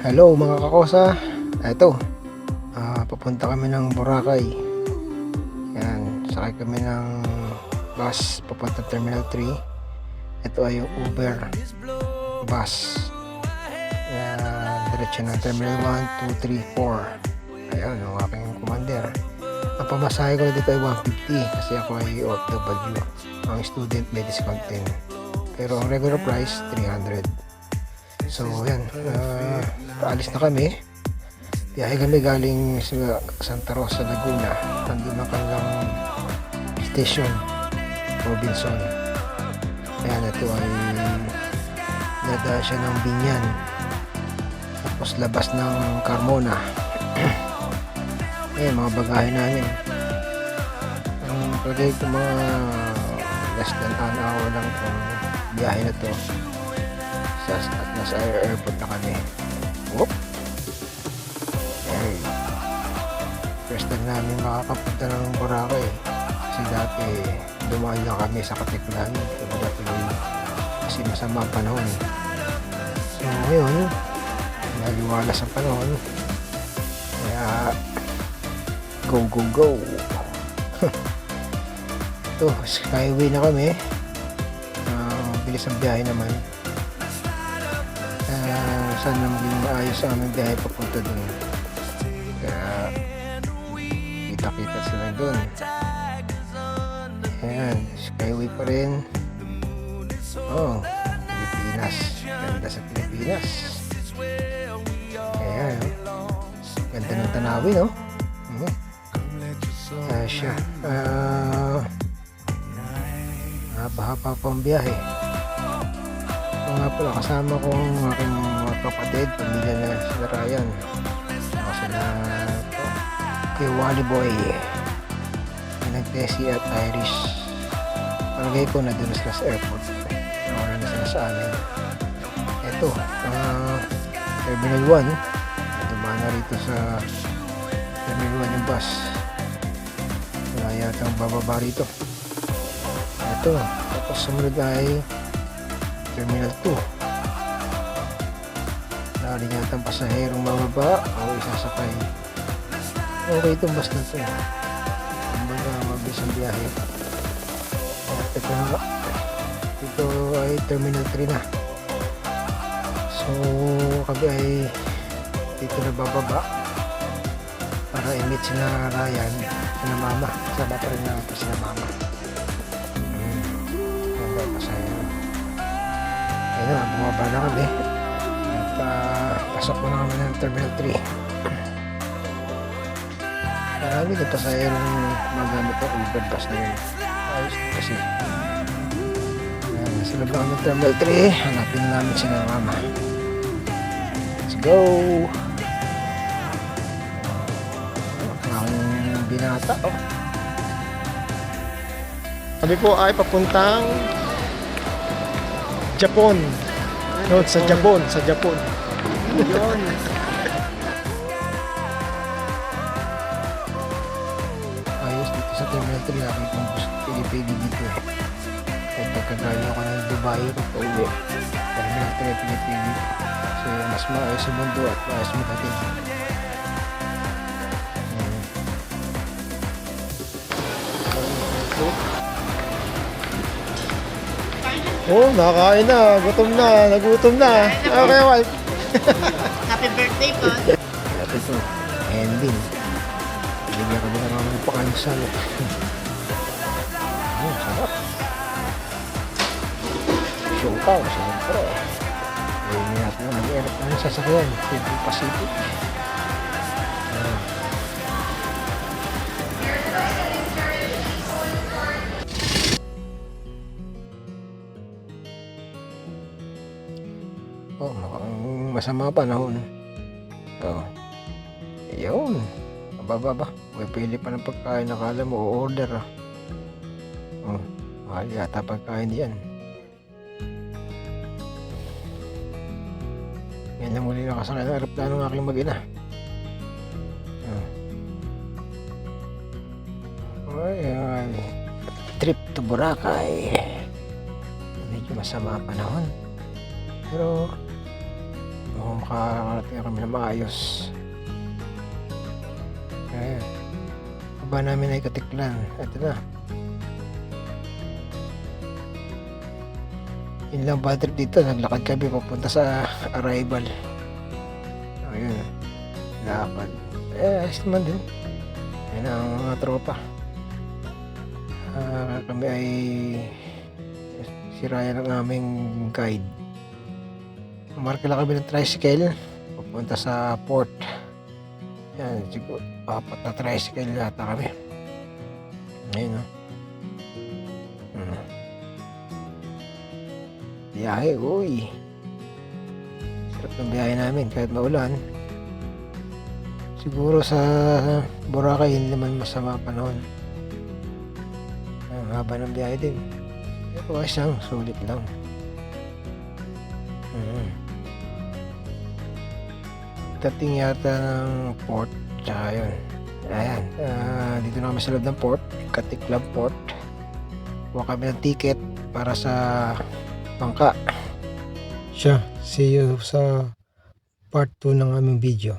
Hello mga kakosa. Ito, papunta kami ng Boracay. Yan, sakay kami ng bus papunta Terminal 3. Ito ay yung Uber bus. Diretso ng Terminal 1, 2, 3, 4. Ayan, ang aking commander. Ang pamasahe ko dito ay 150 kasi ako ay OFW. Ang student may discount din. Pero ang regular price, 300. So yan, paalis na kami. Biyahe kami galing sa Santa Rosa, Laguna. Nandun ang kanilang station, Robinson. Ayan, ito ay dadaan siya ng Binyan. Tapos labas ng Carmona. Ayan, mga bagahe namin. Ang pagay ko mga less than an hour lang itong biyahe na to. At nasa airport na kami. Whoop! Hey. First time namin makakapunta ng Boracay. Kasi dati dumaan lang kami sa Katiklan. Kasi masama ang panahon. So ngayon, naliwalas ang panahon. Kaya go go go! Ito, skyway na kami. Bilis ang biyahe naman. Sana maging maayos sa aming biyahe papunta dun. Kaya kita-kita sila dun. Ayan, skyway pa rin. Oh, Pilipinas. Ganda sa Pilipinas. Ayan, ganda ng tanawin, no? Siya. Haba-haba pa ang biyahe. Nga pala, kasama ko ang aking mga kapatid, pamilya na sila Ryan. Kasi na kay Wally Boy, nag-Tessie at Irish. Palagay ko na doon sila sa airport. Nawala na sila sa amin. Ito, Terminal 1. Dumaan na rito sa Terminal 1 yung bus. Wala yata ang bababa rito. Ito, tapos sumunod ay Terminal 2. Lari yata ang pasaherong mababa o isasakay. Okay itong bus na ito. Kumbaga mabilis ang biyahe. Ito na. Ito ay Terminal 3 na. So kami ay dito na bababa para i-meet sila Ryan, sila mama. Sama pa rin natin sila mama. Ayun na, bumaba na kami at pasok mo na kami ng Terminal 3. Marami na pasahero magamit ang Uber bus na yun. Ayos kasi sa loob na kami ng Terminal 3. Hanapin na namin sila mama. Let's go! Ang binata, oh. Kami po ay papuntang Japon. No, sa Japon. Yun. Ayos dito sa Terminal 3. Laki kong pili-pili dito. Kaya pagkagaling ako ng Dubai, pag-uwi. Terminal 3 pili-pili. Kasi mas maayos sa mundo at maayos maghatid. Oh, nakakain na, gutom na, nagutom na. Okay, wife. Happy birthday po. Ito ito, ending. Bigyan kami ng mga pakansal. Sarap. Show ka, siyempre. Hindi natin mag-erap na yung sasakyan. Cebu Pacific. Oh, mukhang masama panahon. Oh. Ayun. Ababa. May pili pa ng pagkain. Nakala mo o-order. Oh, mahal yata pagkain diyan. Yan lang muli nakasakay ng aeroplano ng aking mag-ina. Ay. Trip to Boracay. Medyo masama panahon. Pero makarating kami na maayos. Ayan. Baba namin ay Katiklan. Ito na. Yun lang bad trip dito. Naglakad kami papunta sa arrival. Ayun. Lakad. Ayos naman din. Ayun ang mga tropa. Kami ay siraya ng aming guide. Marka lang kami ng tricycle papunta sa port. Yan, siguro 4 na tricycle yata kami. Ayun o. Biyahe, uy. Sarap ng biyahe namin kahit maulan. Siguro sa Boracay hindi naman masama panahon. Ang haba ng biyahe din. Pero ayos lang, sulit lang. Dating yata ng port, tsaka yun. Ayan, dito na kami sa loob ng port, Katiklan Port. Kuha kami ng ticket para sa bangka. See you sa part 2 ng aming video.